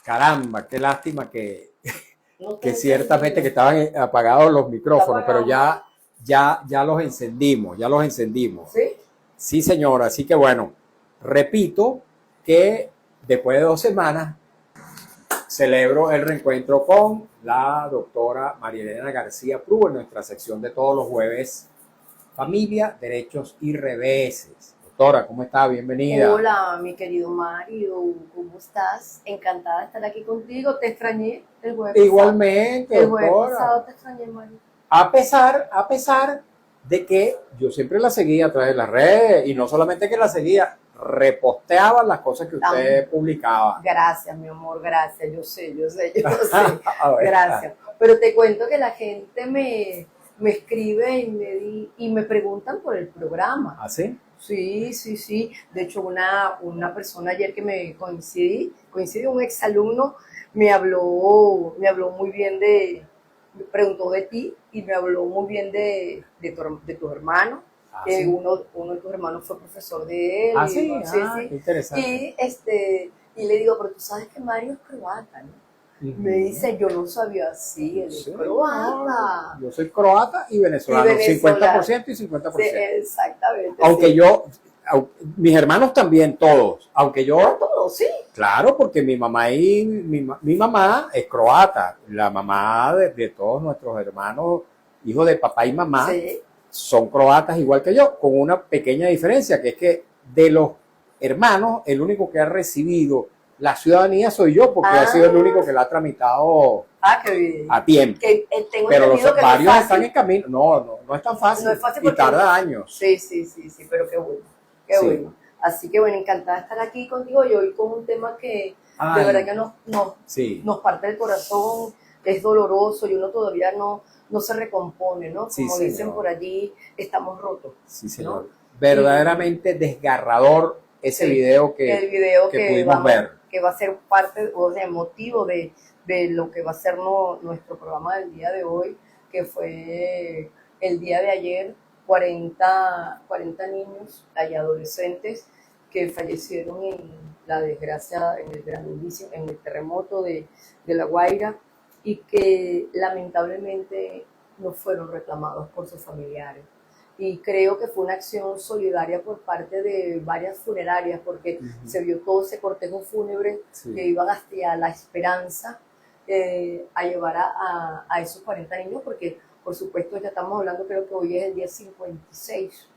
Caramba, qué lástima No que te ciertamente que entendí. estaban apagados los micrófonos, pero Apagado. ya los encendimos, ya los encendimos. ¿Sí? Sí, señora, así que bueno, repito que después de 2 semanas celebro el reencuentro con la doctora María Elena García Prue en nuestra sección de todos los jueves, Familia, Derechos y Reveses. Doctora, ¿cómo está? Bienvenida. Hola, mi querido Mario, ¿cómo estás? Encantada de estar aquí contigo. Te extrañé el jueves pasado. Igualmente, El jueves pasado doctora. te extrañé, Mario. A pesar de que yo siempre la seguía a través de las redes y no solamente que la seguía, reposteaba las cosas que usted publicaba. Gracias, mi amor, gracias. Yo sé, yo sé. A ver. Gracias. Pero te cuento que la gente me escribe y me preguntan por el programa. ¿Así? Sí, sí, sí. De hecho, una persona ayer que me coincidí, un exalumno, me habló muy bien me preguntó de ti y me habló muy bien de tu hermano. ¿Así? Uno de tus hermanos fue profesor de él. ¿Ah, Y, sí? sí, Ah, sí. qué interesante. Y le digo, pero tú sabes que Mario es croata, ¿no? Me dice, yo no sabía, sí, él es Sí, croata. no, yo soy croata y venezolano, Y venezolano. 50% y Sí, 50%. exactamente. Aunque Sí. yo, mis hermanos también, todos, aunque A yo, todos, sí. claro, porque mi mamá mi mamá es croata, la mamá de todos nuestros hermanos, hijos de papá y mamá, Sí. son croatas igual que yo, con una pequeña diferencia, que es que de los hermanos, el único que ha recibido la ciudadanía soy yo, porque ha sido el único que la ha tramitado Qué bien. a tiempo. Que tengo Pero entendido que varios no es están fácil. en camino. No es tan fácil. No es fácil Y porque tarda años. Sí, sí, sí, sí, pero qué bueno, qué Sí. bueno. Así que bueno, encantada de estar aquí contigo y hoy con un tema que de Ay, verdad que sí, nos parte el corazón, es doloroso y uno todavía no se recompone, ¿no? sí, Como dicen por señor. allí, estamos rotos, Sí, ¿no? señor. Y Verdaderamente desgarrador ese sí, video el video que pudimos ver. que va a ser parte, o sea, motivo de lo que va a ser nuestro programa del día de hoy, que fue el día de ayer, 40 niños y adolescentes que fallecieron en la desgracia, en el grandísimo, en el terremoto de La Guaira y que lamentablemente no fueron reclamados por sus familiares. Y creo que fue una acción solidaria por parte de varias funerarias, porque se vio todo ese cortejo fúnebre que iban hacia La Esperanza a llevar a esos 40 niños, porque por supuesto ya estamos hablando, creo que hoy es el día 56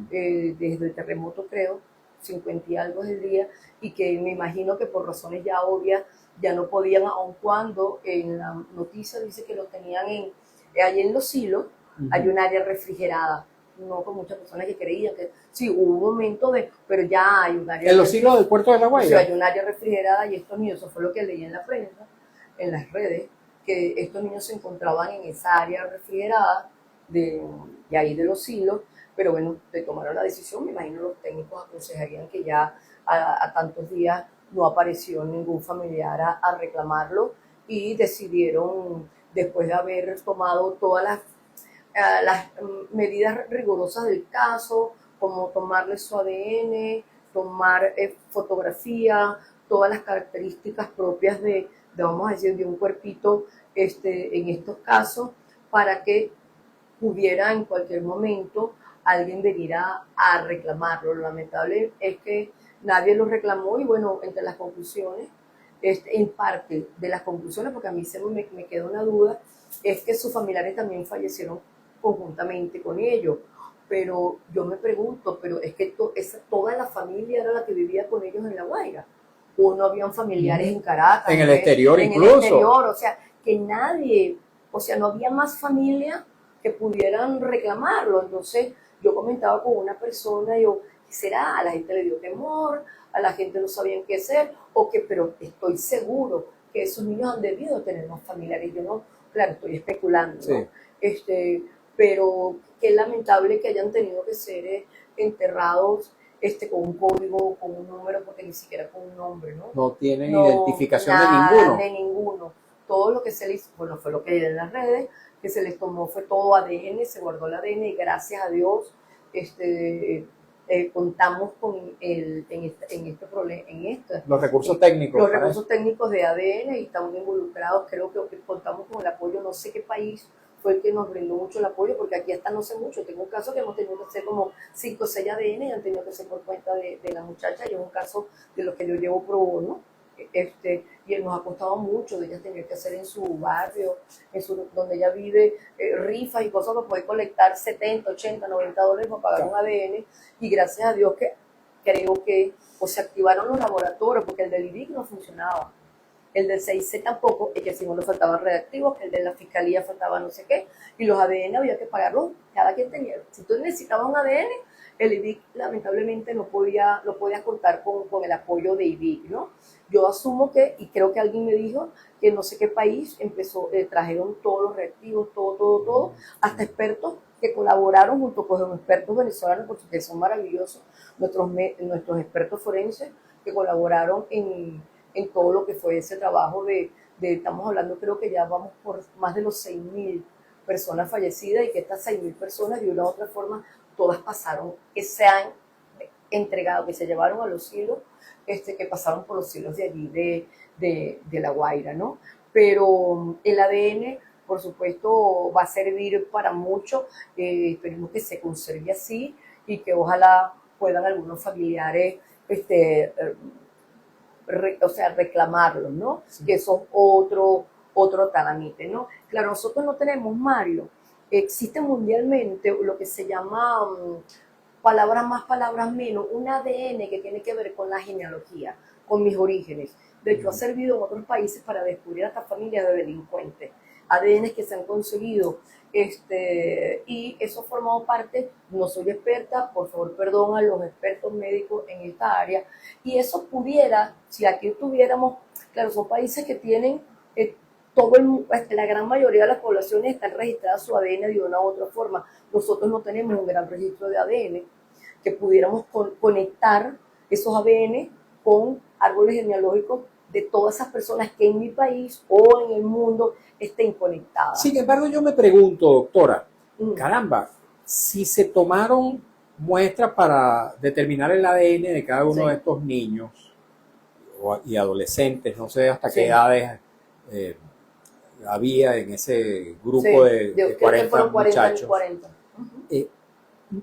desde el terremoto, creo, 50 y algo es el día, y que me imagino que por razones ya obvias ya no podían, aun cuando en la noticia dice que lo tenían allí en Los Silos, hay un área refrigerada, no con muchas personas que creían que sí, hubo un momento pero ya hay un área En Los Hilos del puerto de La Guaira. hay un área refrigerada y estos niños, eso fue lo que leí en la prensa, en las redes, que estos niños se encontraban en esa área refrigerada de ahí de Los Silos, pero bueno, te tomaron la decisión, me imagino los técnicos aconsejarían que ya a tantos días no apareció ningún familiar a reclamarlo y decidieron, después de haber tomado todas las medidas rigurosas del caso, como tomarle su ADN, tomar fotografía, todas las características propias vamos a decir, de un cuerpito en estos casos, para que pudiera en cualquier momento alguien venir a reclamarlo. Lo lamentable es que nadie lo reclamó y bueno, entre las conclusiones, en parte de las conclusiones, porque a mí me queda una duda, es que sus familiares también fallecieron conjuntamente con ellos. Pero yo me pregunto, pero es que toda la familia era la que vivía con ellos en La Guaira. O no habían familiares en Caracas. En el exterior incluso. En el exterior, o sea, que nadie, o sea, no había más familia que pudieran reclamarlo. Entonces, yo comentaba con una persona, yo, ¿qué será? A la gente le dio temor, a la gente no sabían qué hacer, pero estoy seguro que esos niños han debido tener más familiares. Yo no, claro, estoy especulando, sí, ¿no? Pero qué lamentable que hayan tenido que ser enterrados con un código, con un número, porque ni siquiera con un nombre, ¿no? No tienen No, identificación nada, de de ninguno. Todo lo que se les, bueno, fue lo que hay en las redes, que se les tomó fue todo ADN, se guardó el ADN y gracias a Dios contamos con Los recursos técnicos. los recursos técnicos de ADN y estamos involucrados. Creo que contamos con el apoyo, no sé qué país fue el que nos brindó mucho el apoyo, porque aquí hasta no sé mucho. Tengo un caso que hemos tenido que hacer como 5 o 6 ADN y han tenido que hacer por cuenta de la muchacha, y es un caso de lo que yo llevo pro bono. Y nos ha costado mucho de ella tener que hacer en su barrio, donde ella vive, rifas y cosas para poder colectar 70, 80, 90 dólares para pagar un ADN. Y gracias a Dios que creo que se activaron los laboratorios, porque el del IDIC no funcionaba. El del 6C tampoco, es que si no nos faltaban reactivos, que el de la fiscalía faltaba no sé qué, y los ADN había que pagarlos, cada quien tenía. Si tú necesitabas un ADN, el IDIC lamentablemente no podía contar con el apoyo de IDIC, ¿no? Yo asumo que, y creo que alguien me dijo, que no sé qué país trajeron todos los reactivos, todo, hasta expertos que colaboraron junto con los expertos venezolanos, porque son maravillosos, nuestros expertos forenses que colaboraron en todo lo que fue ese trabajo estamos hablando, creo que ya vamos por más de los 6.000 personas fallecidas, y que estas 6.000 personas de una u otra forma todas pasaron, que se han entregado, que se llevaron a los silos, que pasaron por los silos de allí, de La Guaira, ¿no? Pero el ADN, por supuesto, va a servir para mucho. Esperemos que se conserve así y que ojalá puedan algunos familiares reclamarlo, ¿no? Sí. Que eso es otro trámite, ¿no? Claro, nosotros no tenemos, Mario, existe mundialmente lo que se llama palabras más, palabras menos, un ADN que tiene que ver con la genealogía, con mis orígenes. De hecho, ha servido en otros países para descubrir hasta familias de delincuentes, ADN que se han conseguido, y eso ha formado parte, no soy experta, por favor perdón a los expertos médicos en esta área, y eso pudiera, si aquí tuviéramos, claro, son países que tienen, la gran mayoría de las poblaciones están registradas su ADN de una u otra forma. Nosotros no tenemos un gran registro de ADN, que pudiéramos conectar esos ADN con árboles genealógicos de todas esas personas que en mi país o en el mundo estén conectadas. Sin embargo, yo me pregunto, doctora, caramba, si se tomaron muestras para determinar el ADN de cada uno de estos niños y adolescentes, no sé hasta qué edades había en ese grupo de 40 muchachos, 40.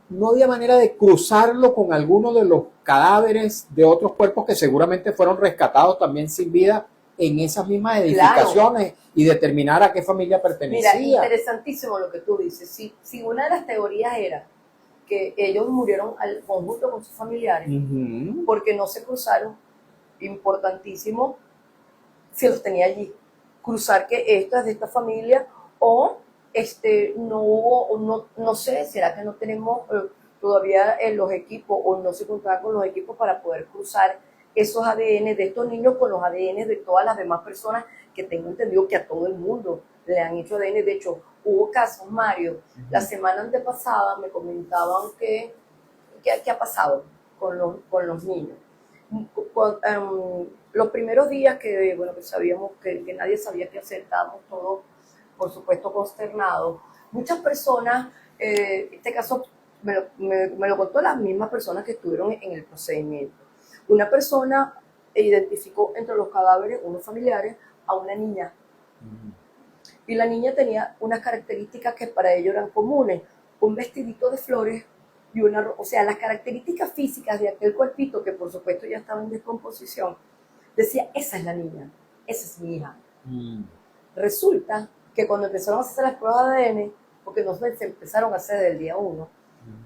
no había manera de cruzarlo con alguno de los cadáveres de otros cuerpos que seguramente fueron rescatados también sin vida en esas mismas edificaciones, claro, y determinar a qué familia pertenecía. Mira, interesantísimo lo que tú dices. Si una de las teorías era que ellos murieron al conjunto con sus familiares, porque no se cruzaron, importantísimo, si los tenía allí, cruzar que esto es de esta familia, o no hubo, no sé, será que no tenemos todavía los equipos, o no se contaba con los equipos para poder cruzar esos ADN de estos niños con los ADN de todas las demás personas, que tengo entendido que a todo el mundo le han hecho ADN. De hecho, hubo casos, Mario, la semana antepasada me comentaban que ha pasado con los niños. Los primeros días que sabíamos que nadie sabía qué hacer, estábamos todos, por supuesto, consternados. Muchas personas, este caso me lo contó las mismas personas que estuvieron en el procedimiento. Una persona identificó entre los cadáveres, unos familiares, a una niña. Y la niña tenía unas características que para ellos eran comunes: un vestidito de flores y las características físicas de aquel cuerpito, que por supuesto ya estaba en descomposición. Decía, esa es la niña, esa es mi hija. Resulta que cuando empezaron a hacer las pruebas de ADN, porque no se empezaron a hacer desde el día 1,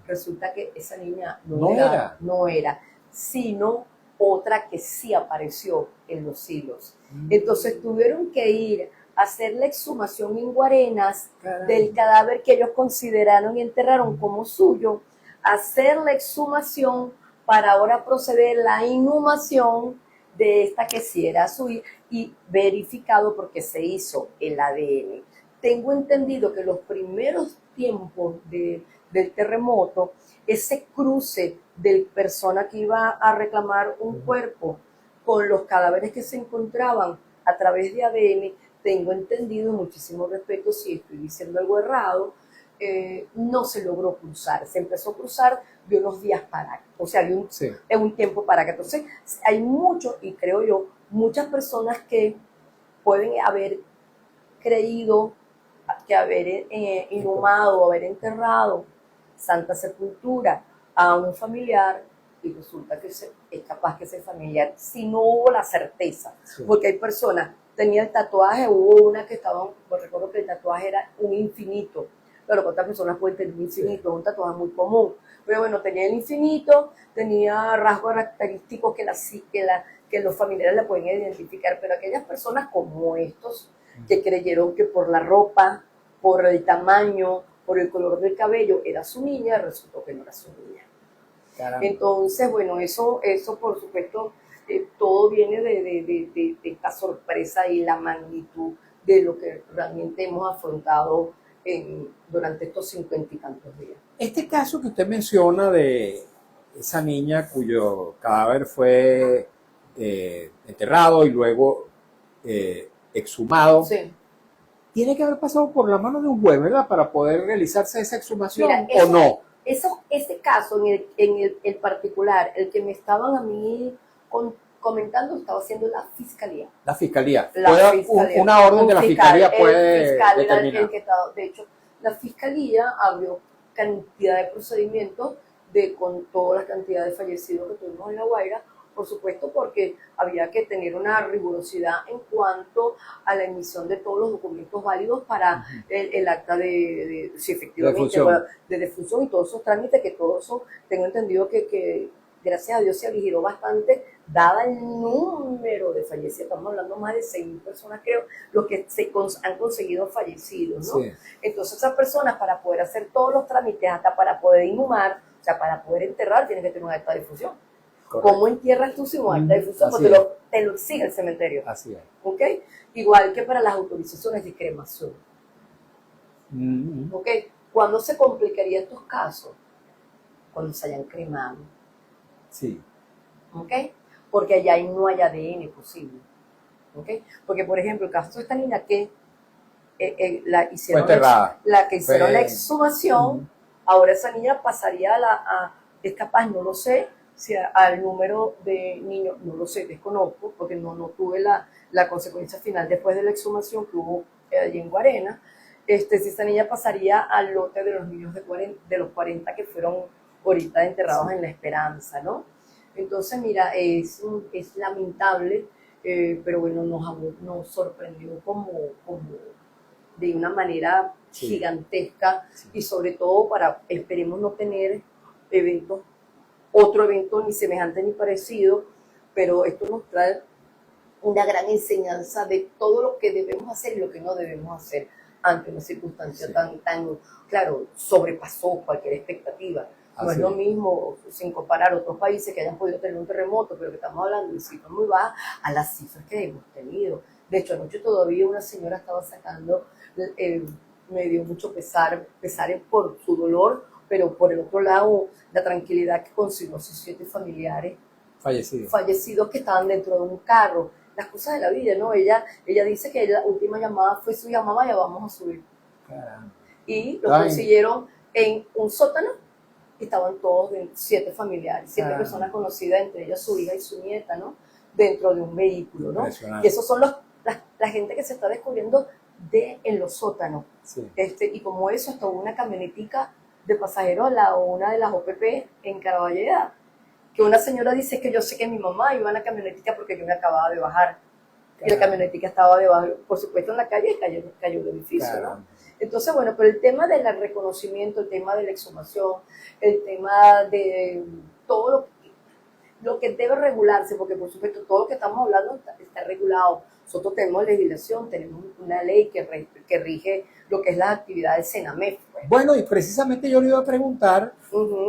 resulta que esa niña no era, sino otra que sí apareció en los silos. Entonces tuvieron que ir a hacer la exhumación en Guarenas del cadáver que ellos consideraron y enterraron como suyo, hacer la exhumación para ahora proceder la inhumación de esta que sí era suya, y verificado porque se hizo el ADN. Tengo entendido que los primeros tiempos del terremoto, ese cruce de persona que iba a reclamar un cuerpo con los cadáveres que se encontraban a través de ADN, tengo entendido, muchísimo respeto si estoy diciendo algo errado, no se logró cruzar. Se empezó a cruzar de unos días para acá, o sea, Sí. de un tiempo para acá. Entonces, hay muchos, y creo yo, muchas personas que pueden haber creído que haber inhumado, haber enterrado Santa Sepultura a un familiar, y resulta que es capaz que ese familiar, si no hubo la certeza, Sí. porque hay personas, tenía el tatuaje, hubo una que estaban, pues recuerdo que el tatuaje era un infinito, pero otras personas pueden tener un infinito, es un tatuaje muy común, pero bueno, tenía el infinito, tenía rasgos característicos que los familiares la pueden identificar, pero aquellas personas como estos, que creyeron que por la ropa, por el tamaño, por el color del cabello, era su niña, resultó que no era su niña. Caramba. Entonces, bueno, eso por supuesto, todo viene de esta sorpresa y la magnitud de lo que realmente hemos afrontado durante estos 50 y tantos días. Este caso que usted menciona de esa niña cuyo cadáver fue enterrado y luego exhumado, Sí. tiene que haber pasado por la mano de un juez, ¿verdad? Para poder realizarse esa exhumación, Mira, ¿o no? Ese caso en el particular, el que me estaban a mí comentando, estaba haciendo la fiscalía. La fiscalía. La fiscalía. Una orden de la fiscalía puede el fiscal era determinar. el que estaba. De hecho, la fiscalía abrió cantidad de procedimientos con toda la cantidad de fallecidos que tuvimos en La Guaira, por supuesto, porque había que tener una rigurosidad en cuanto a la emisión de todos los documentos válidos para el acta sí, efectivamente, de defunción y todos esos trámites, que todo eso, tengo entendido que gracias a Dios se aligeró bastante, dada el número de fallecidos. Estamos hablando más de 6.000 personas, creo, los que han conseguido fallecidos, ¿no? Sí. Entonces, esas personas, para poder hacer todos los trámites, hasta para poder inhumar, o sea, para poder enterrar, tienen que tener un acta de difusión. Correcto. ¿Cómo entierras tú sin un acta de difusión? Así Porque es. te lo exige el cementerio. Así es. ¿Ok? Igual que para las autorizaciones de cremación. Mm. ¿Ok? ¿Cuándo se complicaría estos casos? Cuando se hayan cremado. Sí. ¿Ok? Porque allá no hay ADN posible. ¿Ok? Porque, por ejemplo, el caso de esta niña que la hicieron Fue enterrada. la que hicieron Fue- la exhumación, ahora esa niña pasaría es capaz, no lo sé, si al número de niños, no lo sé, desconozco, porque no tuve la consecuencia final después de la exhumación que hubo allí en Guarena, si esa niña pasaría al lote de los niños de los 40 que fueron ahorita enterrados Sí. en La Esperanza, ¿no? Entonces, mira, es lamentable, pero bueno, nos sorprendió como de una manera Sí. gigantesca, Sí. y sobre todo esperemos no tener otro evento ni semejante ni parecido, pero esto nos trae una gran enseñanza de todo lo que debemos hacer y lo que no debemos hacer ante una circunstancia Sí. tan, claro, sobrepasó cualquier expectativa. No es Así lo es. mismo, sin comparar otros países que hayan podido tener un terremoto, pero que estamos hablando de cifras muy bajas, a las cifras que hemos tenido. De hecho, anoche todavía una señora estaba sacando, me dio mucho pesar por su dolor, pero por el otro lado, la tranquilidad que consiguió sus 7 familiares fallecidos que estaban dentro de un carro. Las cosas de la vida, ¿no? Ella dice que la última llamada fue su llamada, ya vamos a subir. Caramba. Y lo consiguieron en un sótano, y estaban todos 7 familiares, 7 personas conocidas, entre ellas su hija y su nieta, ¿no? Dentro de un vehículo, ¿no? Y esos son la gente que se está descubriendo en los sótanos. Sí. Y como eso, hasta una camionetica de pasajeros una de las OPP en Caraballeda, que una señora dice que yo sé que mi mamá iba en la camionetica porque yo me acababa de bajar. Y la camionetica estaba debajo, por supuesto, en la calle, y cayó el edificio, ¿no? Entonces, bueno, pero el tema del reconocimiento, el tema de la exhumación, el tema de todo lo que debe regularse, porque por supuesto todo lo que estamos hablando está regulado. Nosotros tenemos legislación, tenemos una ley que rige lo que es las actividades CENAMEF. Pues. Bueno, y precisamente yo le iba a preguntar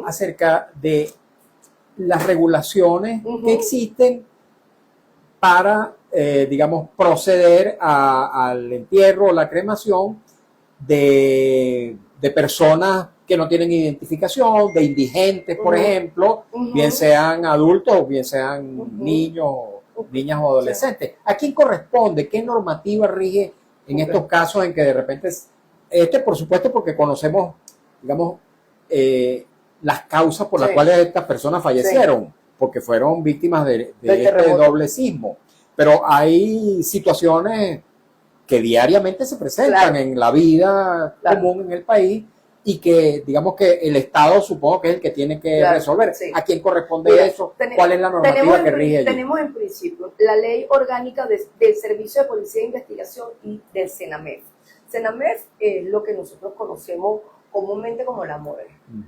acerca de las regulaciones que existen para, digamos, proceder al entierro o la cremación de personas que no tienen identificación, de indigentes, por ejemplo, bien sean adultos o bien sean niños, niñas o adolescentes. ¿A quién corresponde? ¿Qué normativa rige en estos casos en que de repente, por supuesto, porque conocemos digamos, las causas por las Sí. cuales estas personas fallecieron, porque fueron víctimas de Del este terremoto. doble sismo. Pero hay situaciones que diariamente se presentan Claro. en la vida Claro. común en el país y que, digamos que el Estado supongo que es el que tiene que Claro, resolver. sí. ¿A quién corresponde Mira, eso? ¿Cuál es la normativa que rige allí? Tenemos en principio la ley orgánica del Servicio de Policía de Investigación y del CENAMEF. CENAMEF es lo que nosotros conocemos comúnmente como la morgue.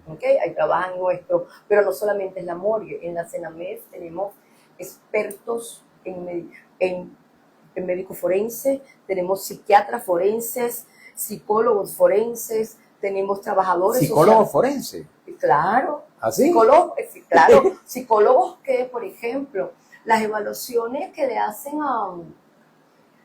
¿Okay? Ahí trabajan nuestros, pero no solamente es la morgue. En la CENAMEF tenemos expertos en médico forense, tenemos psiquiatras forenses, psicólogos forenses, tenemos trabajadores ¿Psicólogo sociales. forense? Claro, ¿Así? psicólogos, claro, psicólogos que, por ejemplo, las evaluaciones que le hacen a...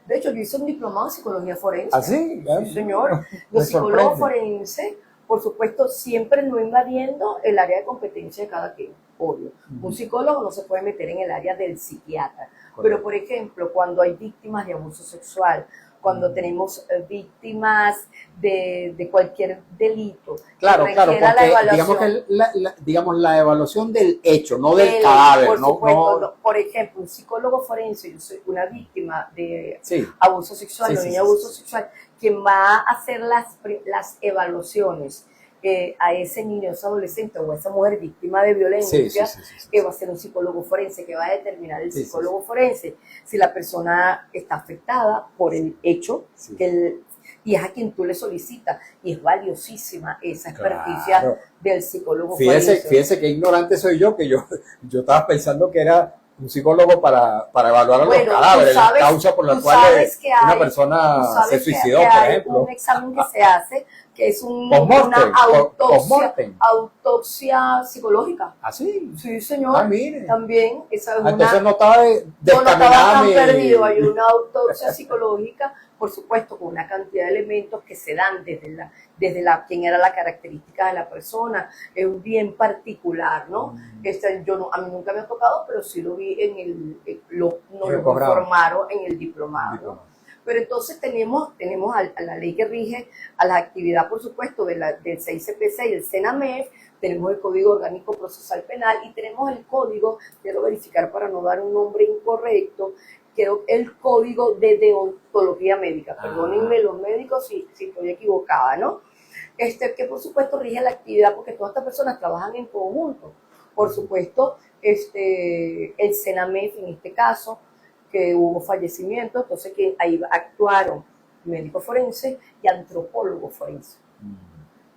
De hecho, yo hice un diplomado en psicología forense. ¿Así? Sí, señor. Me Los psicólogos sorprende. forenses, por supuesto, siempre no invadiendo el área de competencia de cada quien, obvio. Un psicólogo no se puede meter en el área del psiquiatra. Pero, por ejemplo, cuando hay víctimas de abuso sexual, cuando tenemos víctimas de cualquier delito, Claro, que claro, requiera porque la digamos evaluación que digamos, la evaluación del hecho, no del cadáver. por no, supuesto, no- por ejemplo, un psicólogo forense, yo soy una víctima de Sí, abuso sexual, Sí, o sí, niño sí, de abuso sí, sí. sexual, quien va a hacer las evaluaciones a ese niño, ese adolescente o a esa mujer víctima de violencia, sí. que va a ser un psicólogo forense, que va a determinar el Sí, sí, psicólogo forense si la persona está afectada por el hecho, Sí. y es a quien tú le solicitas, y es valiosísima esa experticia Claro. del psicólogo Fíjese, forense. fíjese qué ignorante soy yo, que yo estaba pensando que era un psicólogo para evaluar a los Bueno, cadáveres, tú sabes- las causas por las tú cuales sabes que una hay- persona Tú sabes se que- suicidó, que por hay ejemplo. un examen que se hace, que es Post-mortem, una post-mortem. autopsia psicológica. ¿Ah, sí? Sí, señor. Ah, mire. También, esa es Entonces una... no estaba No, no estaba descaminada tan mi... perdido. Hay una autopsia psicológica, por supuesto, con una cantidad de elementos que se dan desde quién era la característica de la persona. Es un bien particular, ¿no? A mí nunca me ha tocado, pero sí lo vi nos En el lo programa. informaron en el diplomado, ¿no? Pero entonces tenemos a la ley que rige a la actividad, por supuesto, del 6CPC y el CENAMEF, tenemos el Código Orgánico Procesal Penal y tenemos el código, quiero verificar para no dar un nombre incorrecto, creo el Código de Deontología Médica. Perdónenme los médicos si estoy equivocada, ¿no? Que por supuesto rige la actividad porque todas estas personas trabajan en conjunto. Por supuesto, el CENAMEF en este caso, que hubo fallecimientos, entonces que ahí actuaron médicos forenses y antropólogos forenses.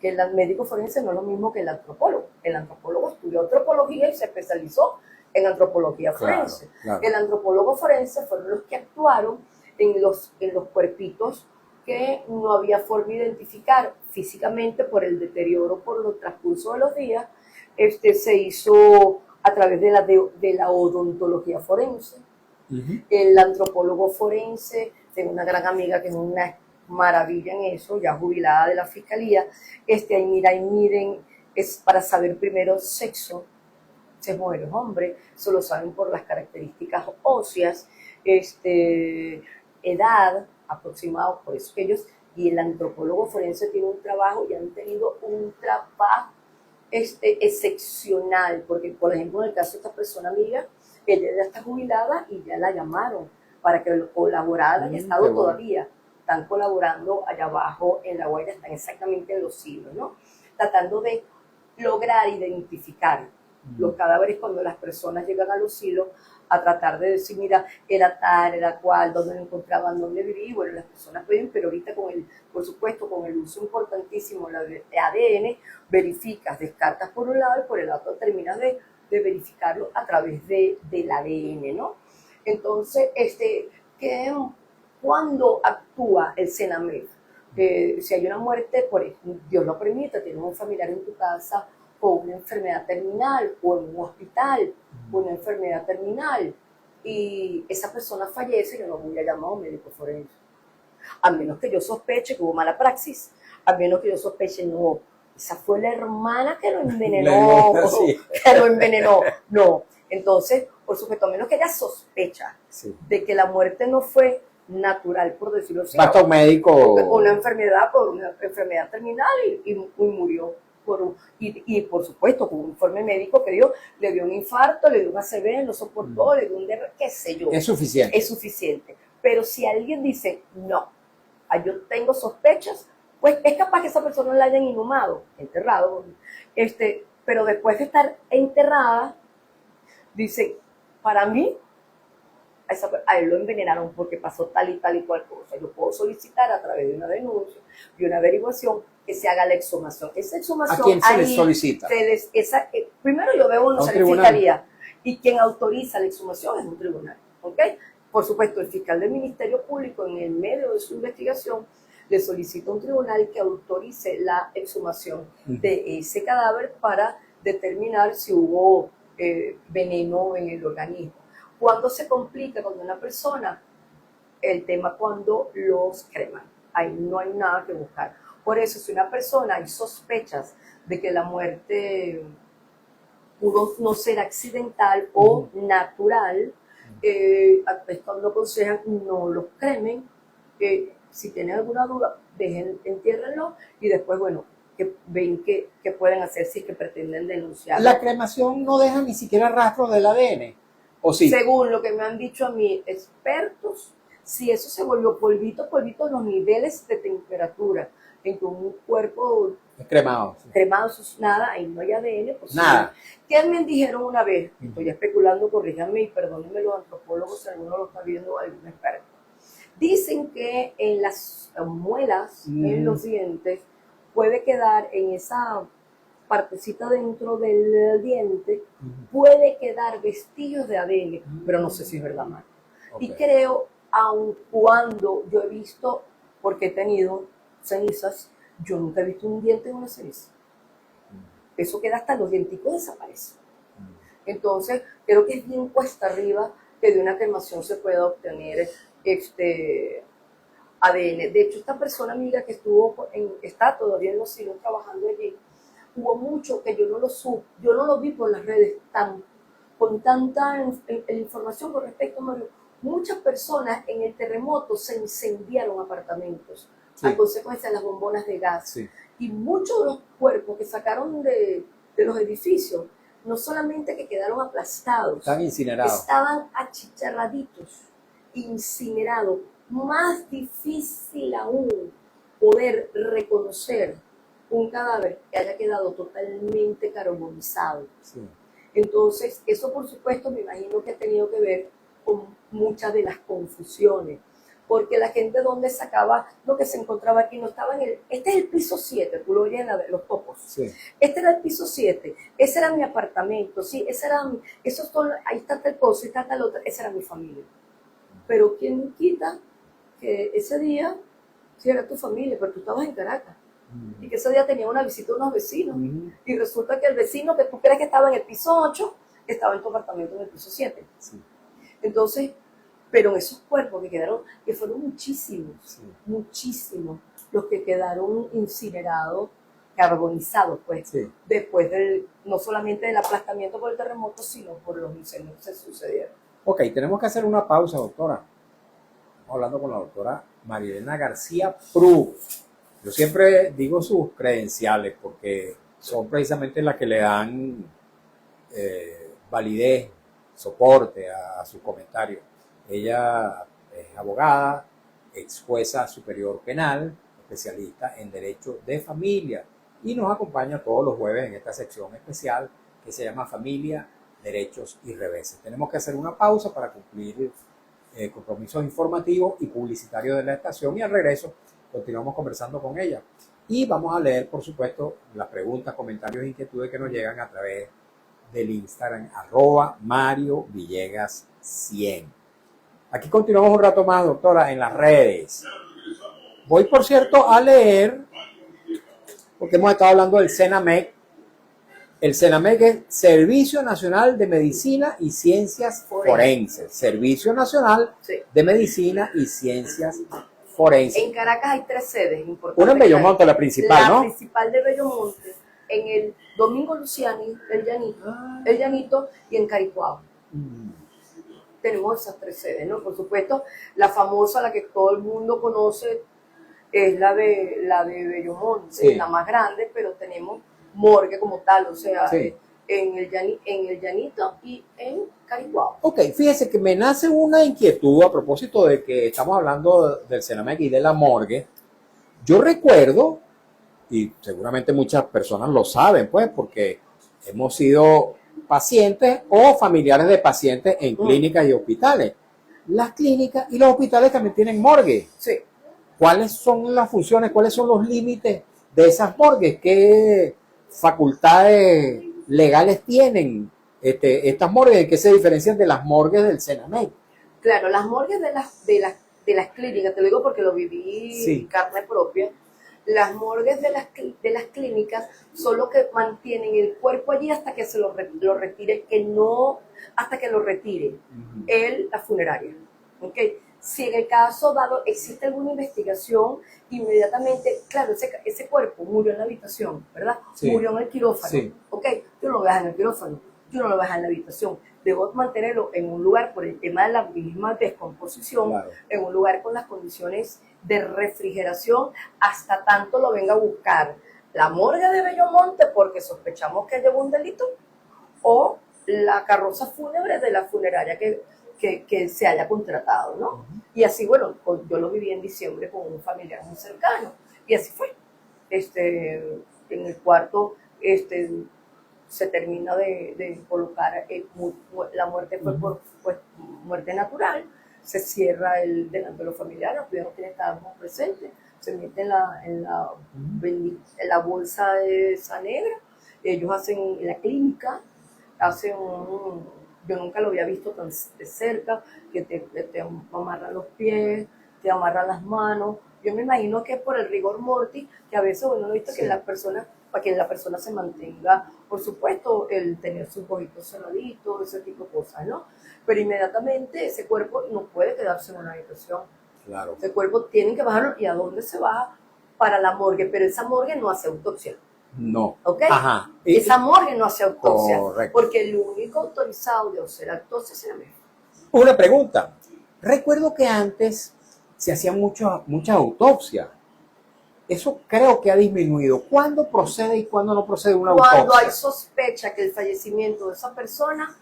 Que el médico forense no es lo mismo que el antropólogo. El antropólogo estudió antropología y se especializó en antropología forense. Claro. El antropólogo forense fueron los que actuaron en los cuerpitos que no había forma de identificar físicamente por el deterioro, por el transcurso de los días. Se hizo a través de la odontología forense. El antropólogo forense, tengo una gran amiga que es una maravilla en eso, ya jubilada de la fiscalía, ahí miden, es para saber primero sexo, si es mujer o hombre, eso lo saben por las características óseas, edad aproximada, por eso que ellos, y el antropólogo forense tiene un trabajo y han tenido un trabajo excepcional, porque por ejemplo en el caso de esta persona amiga, ella ya está jubilada y ya la llamaron para que colaborara y ha estado todavía, están colaborando allá abajo en La Guaira, están exactamente en los hilos, ¿no? Tratando de lograr identificar los cadáveres cuando las personas llegan a los hilos, a tratar de decir, mira, era tal, era cual, dónde lo encontraban, dónde vivía, y bueno, las personas pueden, pero ahorita por supuesto, con el uso importantísimo de ADN, verificas, descartas por un lado y por el otro terminas de verificarlo a través del ADN, ¿no? Entonces, ¿cuándo actúa el CENAMEF? Si hay una muerte, Dios lo permita, tienes un familiar en tu casa con una enfermedad terminal o en un hospital, una enfermedad terminal, y esa persona fallece, yo no voy a llamar a un médico forense. A menos que yo sospeche que hubo mala praxis, a menos que yo sospeche, no, esa fue la hermana que lo envenenó, no. Entonces, por supuesto, a menos que ella sospecha de que la muerte no fue natural, por decirlo así. Basta un médico. Una enfermedad por una enfermedad terminal y murió. Y por supuesto, con un informe médico que le dio un infarto, le dio un ACV, no soportó, le dio un derrame, qué sé yo. Es suficiente. Es suficiente. Pero si alguien dice, no, yo tengo sospechas, pues es capaz que esa persona la hayan inhumado, enterrado, pero después de estar enterrada, dice, para mí, a él lo envenenaron porque pasó tal y cual cosa. Yo puedo solicitar a través de una denuncia, de una averiguación, que se haga la exhumación. Esa exhumación, ¿A quién se les solicita? Primero yo veo una fiscalía y quien autoriza la exhumación es un tribunal. ¿Ok? Por supuesto, el fiscal del Ministerio Público, en el medio de su investigación, le solicita a un tribunal que autorice la exhumación de ese cadáver para determinar si hubo veneno en el organismo. ¿Cuándo se complica con una persona? El tema cuando los creman. Ahí no hay nada que buscar. Por eso, si una persona hay sospechas de que la muerte pudo no ser accidental o natural, cuando aconsejan no los cremen. Si tienen alguna duda, entiérrenlo y después, bueno, que ven qué pueden hacer si es que pretenden denunciar. La cremación no deja ni siquiera rastro del ADN. ¿O sí? Según lo que me han dicho a mí expertos, si eso se volvió polvito, los niveles de temperatura en que un cuerpo cremado, eso es nada, ahí no hay ADN. Pues nada. ¿Qué me dijeron una vez? Estoy especulando, corríjanme y perdónenme los antropólogos si alguno lo está viendo, algún experto. Dicen que en las muelas, en los dientes, puede quedar en esa partecita dentro del diente, puede quedar vestigios de ADN, pero no sé si es verdad, Marco. Okay. Y creo, aun cuando yo he visto, porque he tenido cenizas, yo nunca he visto un diente en una ceniza. Eso queda hasta los dienticos desaparecen. Entonces, creo que es bien cuesta arriba que de una cremación se pueda obtener ADN. De hecho, esta persona amiga que está todavía en los hilos trabajando allí, hubo mucho que yo no lo vi por las redes con tanta información con respecto a Mario. Muchas personas en el terremoto se incendiaron apartamentos a consecuencia de las bombonas de gas. Sí. Y muchos de los cuerpos que sacaron de los edificios, no solamente que quedaron aplastados, están incinerados, estaban achicharraditos, incinerados. Más difícil aún poder reconocer un cadáver que haya quedado totalmente carbonizado. Sí. Entonces, eso por supuesto me imagino que ha tenido que ver con muchas de las confusiones, porque la gente donde sacaba lo que se encontraba aquí no estaba este es el piso 7, tú lo oyes en los topos. Sí. Este era el piso 7, ese era mi apartamento, sí, ahí está tal cosa, está tal otra, esa era mi familia. Pero ¿quién quita que ese día sí era tu familia, pero tú estabas en Caracas? Y que ese día tenía una visita de unos vecinos, y resulta que el vecino que tú crees que estaba en el piso 8, estaba en tu apartamento en el piso 7. Sí. Entonces, pero en esos cuerpos que fueron muchísimos, muchísimos, los que quedaron incinerados, carbonizados, pues, después no solamente del aplastamiento por el terremoto, sino por los incendios que se sucedieron. Ok, tenemos que hacer una pausa, doctora. Estamos hablando con la doctora Marielena García Prú. Yo siempre digo sus credenciales porque son precisamente las que le dan validez, soporte a sus comentarios. Ella es abogada, ex jueza superior penal, especialista en derecho de familia y nos acompaña todos los jueves en esta sección especial que se llama Familia, Derechos y Reveses. Tenemos que hacer una pausa para cumplir compromisos informativos y publicitarios de la estación y al regreso continuamos conversando con ella. Y vamos a leer, por supuesto, las preguntas, comentarios e inquietudes que nos llegan a través del Instagram, @MarioVillegas100. Aquí continuamos un rato más, doctora, en las redes. Voy, por cierto, a leer, porque hemos estado hablando del CENAMEC. El CENAMEC es Servicio Nacional de Medicina y Ciencias Forenses. Servicio Nacional de Medicina y Ciencias Forenses. En Caracas hay 3 sedes importantes. Una en Bellomonte, la principal, ¿no? La principal de Bellomonte, en el Domingo Luciani, el Llanito y en Caricuao. tenemos esas 3 sedes, ¿no? Por supuesto, la famosa, la que todo el mundo conoce, es la de Bellomonte, Sí. la más grande, pero tenemos morgue como tal, o sea, Sí. en el Llanito y en Caricuao. Ok, fíjese que me nace una inquietud a propósito de que estamos hablando del Senamec y de la morgue. Yo recuerdo, y seguramente muchas personas lo saben, pues, porque hemos sido pacientes o familiares de pacientes en clínicas y hospitales. Las clínicas y los hospitales también tienen morgue. Sí. ¿Cuáles son las funciones, cuáles son los límites de esas morgues? ¿Qué facultades legales tienen estas morgues? ¿En qué se diferencian de las morgues del Senamec? Claro, las morgues de las clínicas, te lo digo porque lo viví Sí. en carne propia, las morgues de las clínicas son los que mantienen el cuerpo allí hasta que se lo retire, hasta que lo retire la funeraria. ¿Okay? Si en el caso dado existe alguna investigación, inmediatamente, claro, ese cuerpo murió en la habitación, ¿verdad? Sí. Murió en el quirófano, Sí. ¿ok? Tú no lo dejas en el quirófano, tú no lo dejas en la habitación. Debo mantenerlo en un lugar por el tema de la misma descomposición, Claro. en un lugar con las condiciones de refrigeración, hasta tanto lo venga a buscar la morgue de Bellomonte porque sospechamos que llevó un delito, o la carroza fúnebre de la funeraria que se haya contratado, ¿no? Y así, bueno, yo lo viví en diciembre con un familiar muy cercano, y así fue. En el cuarto, se termina de colocar, la muerte fue por muerte natural, se cierra delante de los familiares, los primeros quienes estábamos presentes, se mete en la bolsa de esa negra, ellos hacen en la clínica, yo nunca lo había visto tan de cerca, que te amarran los pies, te amarran las manos. Yo me imagino que es por el rigor mortis, que a veces uno no ha visto Sí. que para que la persona se mantenga, por supuesto, el tener sus ojitos cerraditos, ese tipo de cosas, ¿no? Pero inmediatamente ese cuerpo no puede quedarse en una habitación. Claro. Ese cuerpo tiene que bajarlo, ¿y a dónde se baja? Para la morgue, pero esa morgue no hace autopsia. No. ¿Ok? Ajá. Esa morgue no hace autopsia. Correcto. Porque el único autorizado de hacer autopsia es el médico. Una pregunta. Recuerdo que antes se hacían muchas autopsias. Eso creo que ha disminuido. ¿Cuándo procede y cuándo no procede una Cuando autopsia? hay sospecha que el fallecimiento de esa persona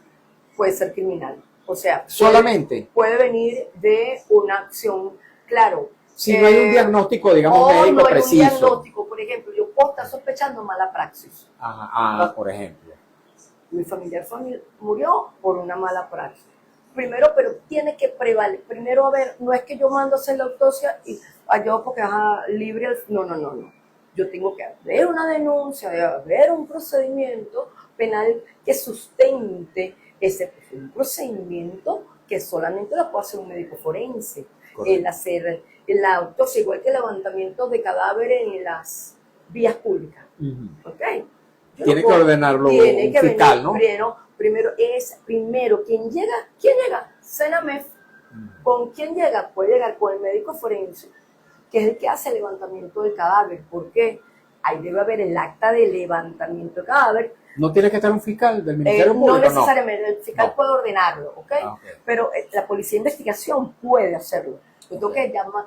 puede ser criminal. O sea, Solamente. puede venir de una acción, claro. Si no hay un diagnóstico, digamos, o médico no hay preciso. un diagnóstico, por ejemplo, yo puedo estar sospechando mala praxis. Ajá, por ejemplo. Mi familiar murió por una mala praxis. Primero, pero tiene que prevalecer. Primero, a ver, no es que yo mando a hacer la autopsia y yo porque libre. No. Yo tengo que haber una denuncia, debe haber un procedimiento penal que sustente ese un procedimiento que solamente lo puede hacer un médico forense. El hacer la autopsia, igual que el levantamiento de cadáveres en las vías públicas. ¿Ok? Tiene que ordenarlo un fiscal, ¿no? Primero, ¿quién llega? Senamef. ¿Con quién llega? Puede llegar con el médico forense, que es el que hace el levantamiento del cadáver. ¿Por qué? Ahí debe haber el acta de levantamiento del cadáver. ¿No tiene que estar un fiscal del Ministerio Público? No necesariamente, el fiscal No. puede ordenarlo, ¿ok? Okay. Pero la policía de investigación puede hacerlo. Yo tengo que llamar,